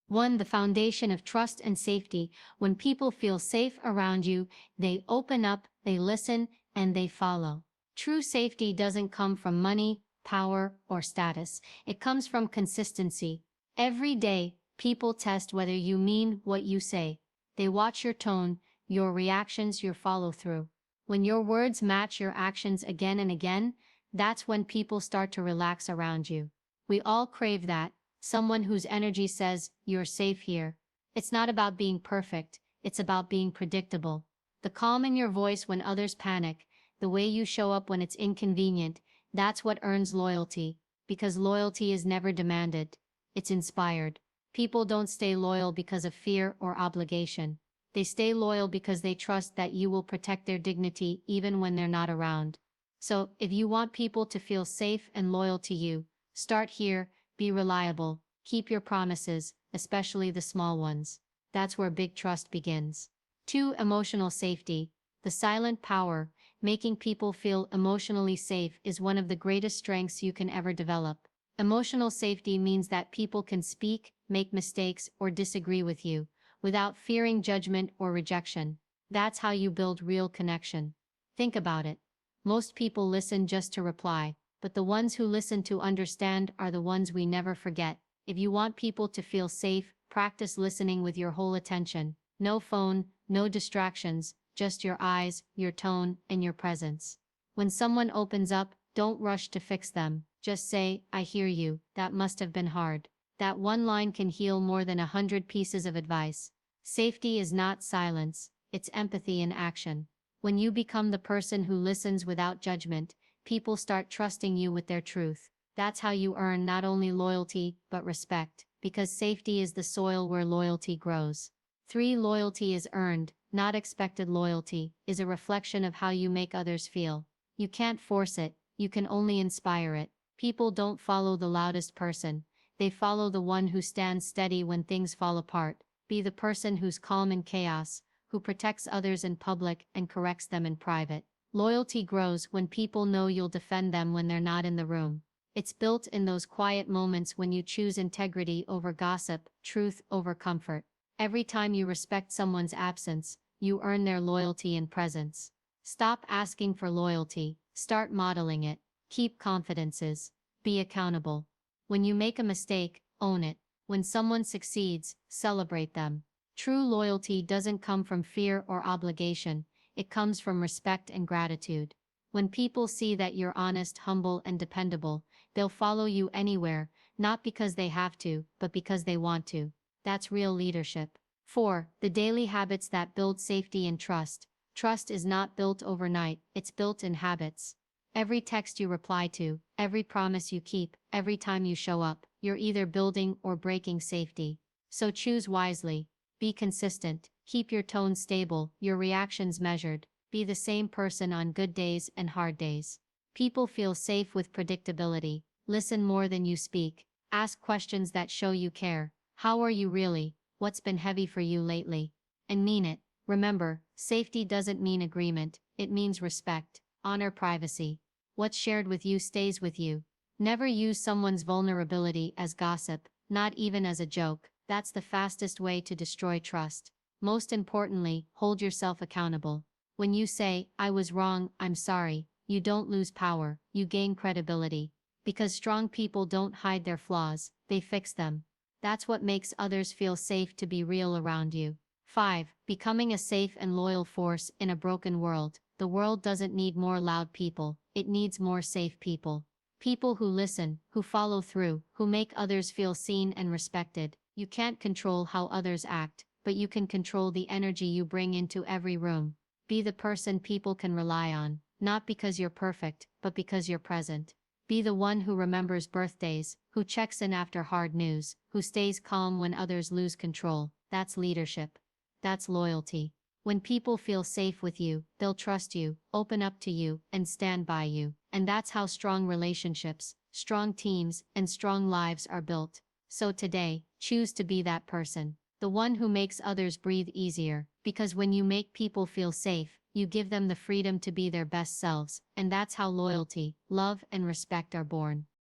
1. The foundation of trust and safety. When people feel safe around you, they open up, they listen, and they follow. True safety doesn't come from money, power, or status. It comes from consistency. Every day, people test whether you mean what you say. They watch your tone, your reactions, your follow-through. When your words match your actions again and again, that's when people start to relax around you. We all crave that. Someone whose energy says, "You're safe here." It's not about being perfect, it's about being predictable. The calm in your voice when others panic, the way you show up when it's inconvenient, that's what earns loyalty. Because loyalty is never demanded, it's inspired. People don't stay loyal because of fear or obligation. They stay loyal because they trust that you will protect their dignity even when they're not around. So, if you want people to feel safe and loyal to you, start here. Be reliable, keep your promises, especially the small ones. That's where big trust begins. 2. Emotional safety. The silent power, making people feel emotionally safe, is one of the greatest strengths you can ever develop. Emotional safety means that people can speak, make mistakes, or disagree with you, without fearing judgment or rejection. That's how you build real connection. Think about it. Most people listen just to reply. But the ones who listen to understand are the ones we never forget. If you want people to feel safe, practice listening with your whole attention. No phone, no distractions, just your eyes, your tone, and your presence. When someone opens up, don't rush to fix them. Just say, "I hear you, that must have been hard." That one line can heal more than 100 pieces of advice. Safety is not silence, it's empathy in action. When you become the person who listens without judgment, people start trusting you with their truth. That's how you earn not only loyalty, but respect, because safety is the soil where loyalty grows. 3. Loyalty is earned, not expected. Loyalty is a reflection of how you make others feel. You can't force it, you can only inspire it. People don't follow the loudest person, they follow the one who stands steady when things fall apart. Be the person who's calm in chaos, who protects others in public and corrects them in private. Loyalty grows when people know you'll defend them when they're not in the room. It's built in those quiet moments when you choose integrity over gossip, truth over comfort. Every time you respect someone's absence, you earn their loyalty and presence. Stop asking for loyalty, start modeling it. Keep confidences. Be accountable. When you make a mistake, own it. When someone succeeds, celebrate them. True loyalty doesn't come from fear or obligation. It comes from respect and gratitude. When people see that you're honest, humble, and dependable, they'll follow you anywhere, not because they have to, but because they want to. That's real leadership. 4. The daily habits that build safety and trust. Trust is not built overnight, it's built in habits. Every text you reply to, every promise you keep, every time you show up, you're either building or breaking safety. So choose wisely. Be consistent. Keep your tone stable, your reactions measured. Be the same person on good days and hard days. People feel safe with predictability. Listen more than you speak. Ask questions that show you care. How are you really? What's been heavy for you lately? And mean it. Remember, safety doesn't mean agreement, it means respect. Honor privacy. What's shared with you stays with you. Never use someone's vulnerability as gossip, not even as a joke. That's the fastest way to destroy trust. Most importantly, hold yourself accountable. When you say, "I was wrong, I'm sorry," you don't lose power, you gain credibility. Because strong people don't hide their flaws, they fix them. That's what makes others feel safe to be real around you. 5. Becoming a safe and loyal force in a broken world. The world doesn't need more loud people, it needs more safe people. People who listen, who follow through, who make others feel seen and respected. You can't control how others act, but you can control the energy you bring into every room. Be the person people can rely on, not because you're perfect, but because you're present. Be the one who remembers birthdays, who checks in after hard news, who stays calm when others lose control. That's leadership. That's loyalty. When people feel safe with you, they'll trust you, open up to you, and stand by you. And that's how strong relationships, strong teams, and strong lives are built. So today, choose to be that person. The one who makes others breathe easier. Because when you make people feel safe, you give them the freedom to be their best selves. And that's how loyalty, love, and respect are born.